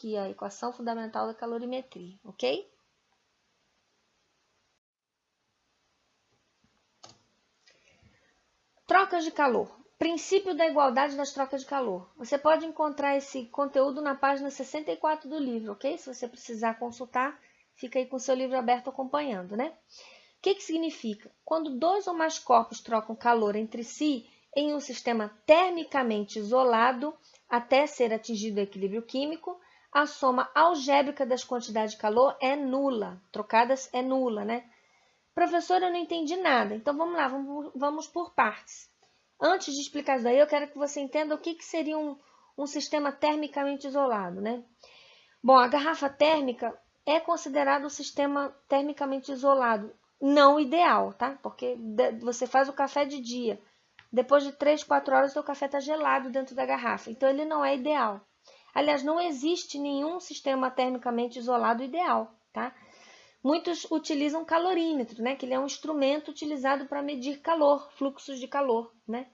aqui a equação fundamental da calorimetria, ok? Trocas de calor. Princípio da igualdade das trocas de calor. Você pode encontrar esse conteúdo na página 64 do livro, ok? Se você precisar consultar, fica aí com o seu livro aberto acompanhando, né? O que significa? Quando dois ou mais corpos trocam calor entre si em um sistema termicamente isolado até ser atingido o equilíbrio químico, a soma algébrica das quantidades de calor é nula. Trocadas é nula, né? Professor, eu não entendi nada. Então, vamos lá, vamos por partes. Antes de explicar isso daí, eu quero que você entenda o que seria um sistema termicamente isolado, né? Bom, a garrafa térmica é considerado um sistema termicamente isolado. Não ideal, tá? Porque você faz o café de dia. Depois de 3, 4 horas, o seu café está gelado dentro da garrafa. Então, ele não é ideal. Aliás, não existe nenhum sistema termicamente isolado ideal, tá? Muitos utilizam calorímetro, né? Que ele é um instrumento utilizado para medir calor, fluxos de calor, né?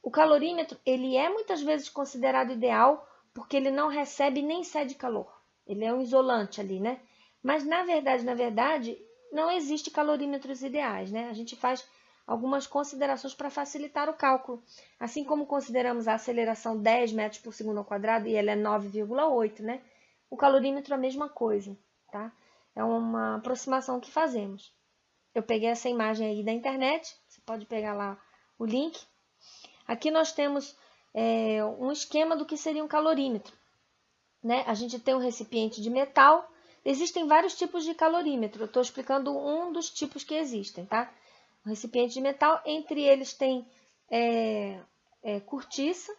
O calorímetro, ele é muitas vezes considerado ideal porque ele não recebe nem cede calor. Ele é um isolante ali, né? Mas, na verdade, não existe calorímetros ideais, né? A gente faz algumas considerações para facilitar o cálculo. Assim como consideramos a aceleração 10 metros por segundo ao quadrado e ela é 9,8, né? O calorímetro é a mesma coisa, tá? É uma aproximação que fazemos. Eu peguei essa imagem aí da internet, você pode pegar lá o link. Aqui nós temos um esquema do que seria um calorímetro, né? A gente tem um recipiente de metal. Existem vários tipos de calorímetro. Eu estou explicando um dos tipos que existem, tá? Um recipiente de metal, entre eles tem cortiça.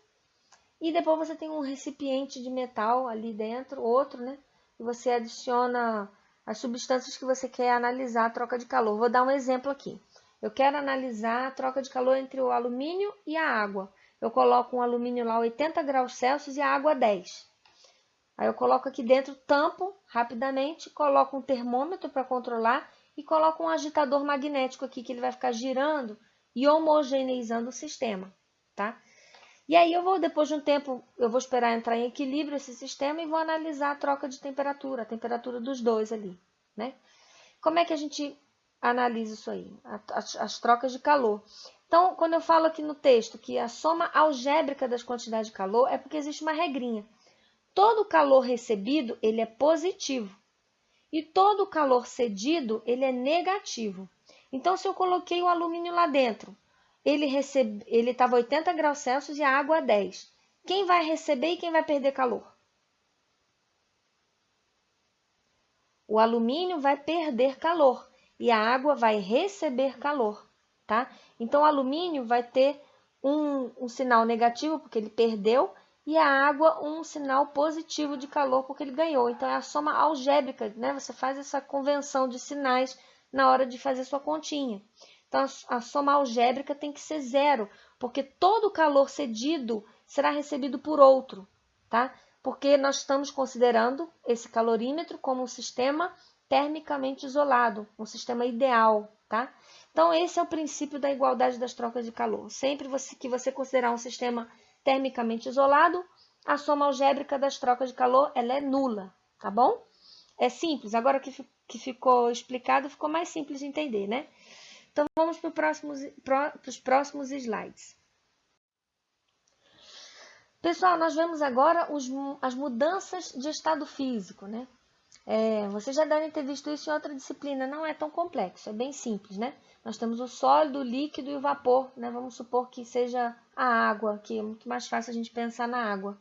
E depois você tem um recipiente de metal ali dentro, outro, né? E você adiciona as substâncias que você quer analisar a troca de calor. Vou dar um exemplo aqui. Eu quero analisar a troca de calor entre o alumínio e a água. Eu coloco um alumínio lá a 80 graus Celsius e a água a 10. Aí eu coloco aqui dentro, tampo rapidamente, coloco um termômetro para controlar e coloco um agitador magnético aqui que ele vai ficar girando e homogeneizando o sistema, tá? E aí depois de um tempo, eu vou esperar entrar em equilíbrio esse sistema e vou analisar a troca de temperatura, a temperatura dos dois ali, né? Como é que a gente analisa isso aí? As trocas de calor. Então, quando eu falo aqui no texto que a soma algébrica das quantidades de calor é porque existe uma regrinha. Todo calor recebido, ele é positivo. E todo calor cedido, ele é negativo. Então, se eu coloquei o alumínio lá dentro, ele estava a 80 graus Celsius e a água a 10. Quem vai receber e quem vai perder calor? O alumínio vai perder calor e a água vai receber calor, tá? Então, o alumínio vai ter um sinal negativo, porque ele perdeu, e a água um sinal positivo de calor, porque ele ganhou. Então, é a soma algébrica, né? Você faz essa convenção de sinais na hora de fazer sua continha. Então, a soma algébrica tem que ser zero, porque todo calor cedido será recebido por outro, tá? Porque nós estamos considerando esse calorímetro como um sistema termicamente isolado, um sistema ideal, tá? Então, esse é o princípio da igualdade das trocas de calor. Sempre que você considerar um sistema termicamente isolado, a soma algébrica das trocas de calor ela é nula, tá bom? É simples, agora que ficou explicado, ficou mais simples de entender, né? Então, vamos para os próximos slides. Pessoal, nós vemos agora as mudanças de estado físico, né? Vocês já devem ter visto isso em outra disciplina, não é tão complexo, é bem simples, né? Nós temos o sólido, o líquido e o vapor, né? Vamos supor que seja a água, que é muito mais fácil a gente pensar na água.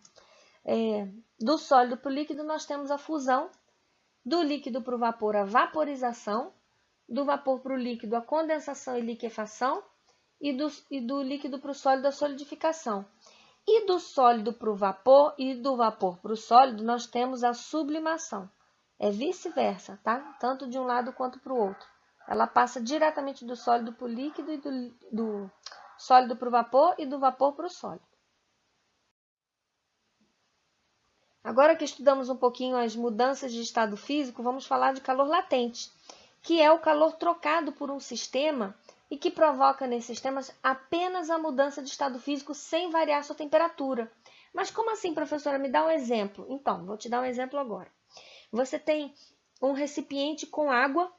Do sólido para o líquido nós temos a fusão, do líquido para o vapor a vaporização, do vapor para o líquido a condensação e liquefação e do líquido para o sólido a solidificação. E do sólido para o vapor e do vapor para o sólido nós temos a sublimação. É vice-versa, tá? Tanto de um lado quanto para o outro. Ela passa diretamente do sólido para o líquido e do sólido para o vapor e do vapor para o sólido. Agora que estudamos um pouquinho as mudanças de estado físico, vamos falar de calor latente, que é o calor trocado por um sistema e que provoca nesses sistemas apenas a mudança de estado físico sem variar sua temperatura. Mas como assim, professora? Me dá um exemplo. Então, vou te dar um exemplo agora. Você tem um recipiente com água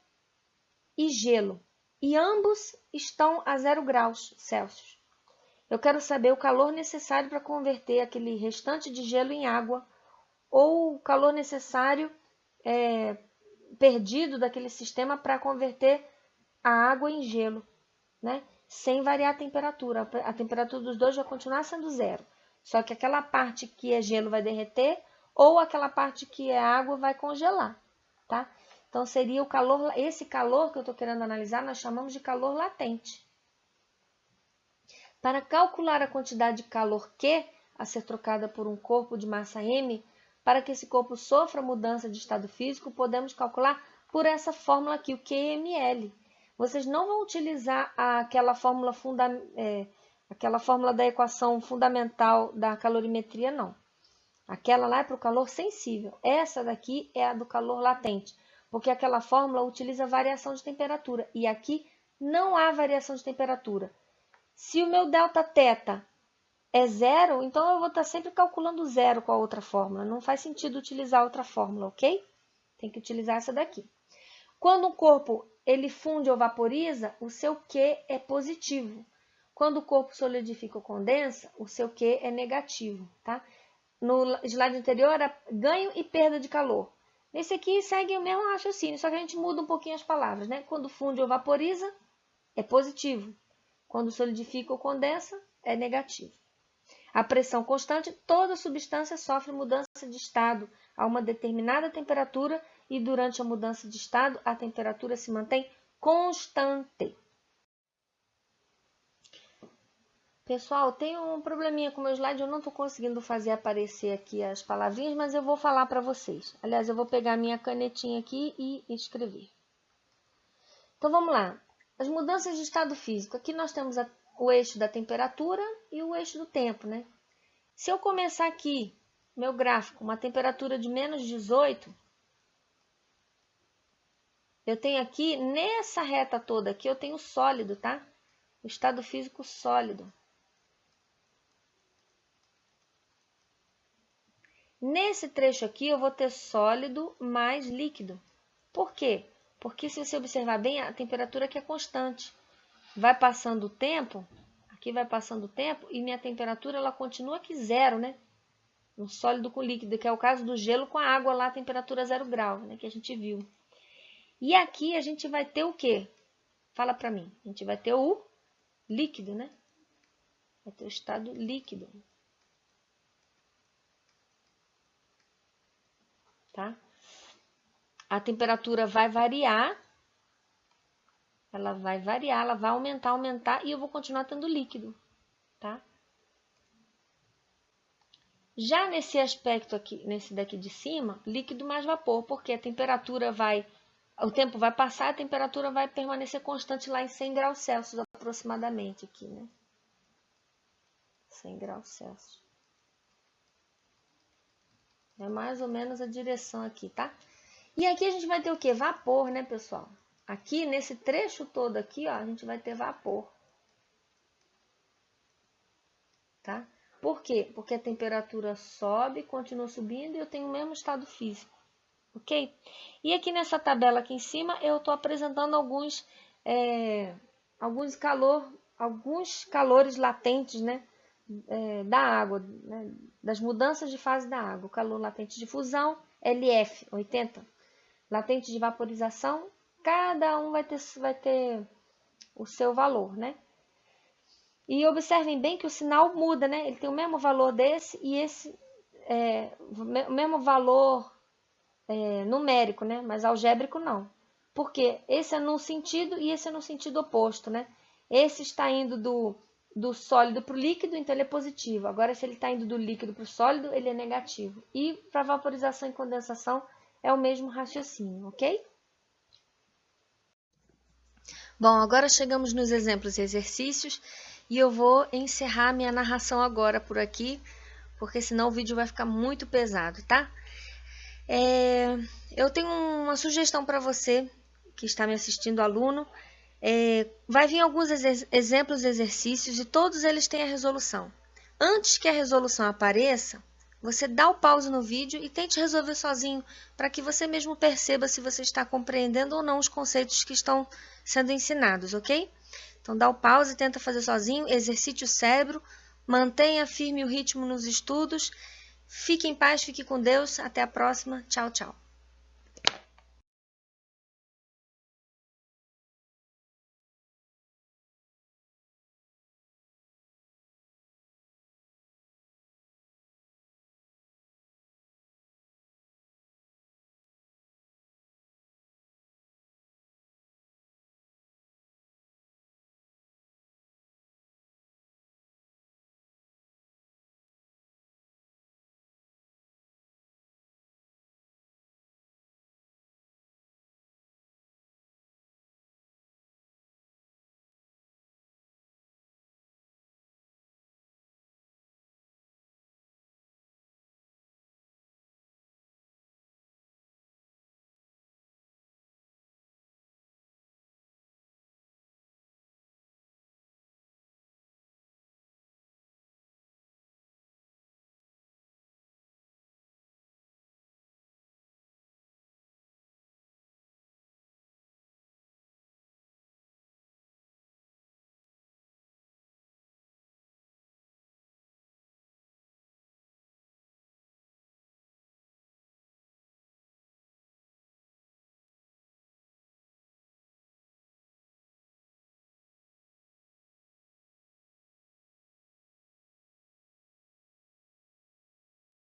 e gelo, e ambos estão a 0 graus Celsius. Eu quero saber o calor necessário para converter aquele restante de gelo em água, ou o calor necessário perdido daquele sistema para converter a água em gelo, né? Sem variar a temperatura. A temperatura dos dois vai continuar sendo 0. Só que aquela parte que é gelo vai derreter, ou aquela parte que é água vai congelar, tá? Então, seria o calor, esse calor que eu estou querendo analisar, nós chamamos de calor latente. Para calcular a quantidade de calor Q a ser trocada por um corpo de massa M, para que esse corpo sofra mudança de estado físico, podemos calcular por essa fórmula aqui, o QML. Vocês não vão utilizar aquela fórmula da equação fundamental da calorimetria, não. Aquela lá é para o calor sensível. Essa daqui é a do calor latente, porque aquela fórmula utiliza variação de temperatura, e aqui não há variação de temperatura. Se o meu Δθ é 0, então eu vou estar sempre calculando 0 com a outra fórmula. Não faz sentido utilizar outra fórmula, ok? Tem que utilizar essa daqui. Quando um corpo ele funde ou vaporiza, o seu Q é positivo. Quando o corpo solidifica ou condensa, o seu Q é negativo, tá? No slide anterior era ganho e perda de calor. Nesse aqui segue o mesmo raciocínio, só que a gente muda um pouquinho as palavras, né? Quando funde ou vaporiza, é positivo. Quando solidifica ou condensa, é negativo. A pressão constante, toda substância sofre mudança de estado a uma determinada temperatura e durante a mudança de estado, a temperatura se mantém constante. Pessoal, tem um probleminha com o meu slide, eu não estou conseguindo fazer aparecer aqui as palavrinhas, mas eu vou falar para vocês. Aliás, eu vou pegar minha canetinha aqui e escrever. Então, vamos lá. As mudanças de estado físico. Aqui nós temos o eixo da temperatura e o eixo do tempo, né? Se eu começar aqui, meu gráfico, uma temperatura de menos 18, eu tenho aqui, nessa reta toda aqui, eu tenho sólido, tá? O estado físico sólido. Nesse trecho aqui, eu vou ter sólido mais líquido. Por quê? Porque se você observar bem, a temperatura aqui é constante. Vai passando o tempo, aqui vai passando o tempo, e minha temperatura ela continua aqui 0, né? Um sólido com líquido, que é o caso do gelo com a água lá, temperatura 0 grau, né? Que a gente viu. E aqui a gente vai ter o quê? Fala pra mim. A gente vai ter o líquido, né? Vai ter o estado líquido. Tá? A temperatura vai variar. Ela vai variar, ela vai aumentar, e eu vou continuar tendo líquido, tá? Já nesse aspecto aqui, nesse daqui de cima, líquido mais vapor, porque a temperatura o tempo vai passar, a temperatura vai permanecer constante lá em 100 graus Celsius aproximadamente aqui, né? 100 graus Celsius. É mais ou menos a direção aqui, tá? E aqui a gente vai ter o quê? Vapor, né, pessoal? Aqui, nesse trecho todo aqui, ó, a gente vai ter vapor. Tá? Por quê? Porque a temperatura sobe, continua subindo e eu tenho o mesmo estado físico. Ok? E aqui nessa tabela aqui em cima, eu estou apresentando alguns calores latentes, né? Da água, né? Das mudanças de fase da água. O calor latente de fusão, LF, 80. Latente de vaporização, cada um vai ter o seu valor, né? E observem bem que o sinal muda, né? Ele tem o mesmo valor desse e esse, o mesmo valor numérico, né? Mas algébrico não. Porque esse é num sentido e esse é no sentido oposto, né? Esse está indo do sólido para o líquido, então ele é positivo. Agora, se ele está indo do líquido para o sólido, ele é negativo. E para vaporização e condensação é o mesmo raciocínio, ok? Bom, agora chegamos nos exemplos e exercícios e eu vou encerrar minha narração agora por aqui, porque senão o vídeo vai ficar muito pesado, tá? Eu tenho uma sugestão para você que está me assistindo, aluno. Vai vir alguns exemplos e exercícios e todos eles têm a resolução. antes que a resolução apareça, você dá o pause no vídeo e tente resolver sozinho, para que você mesmo perceba se você está compreendendo ou não os conceitos que estão sendo ensinados, ok? Então dá o pause, tenta fazer sozinho, exercite o cérebro, mantenha firme o ritmo nos estudos. Fique em paz, fique com Deus. Até a próxima. Tchau, tchau.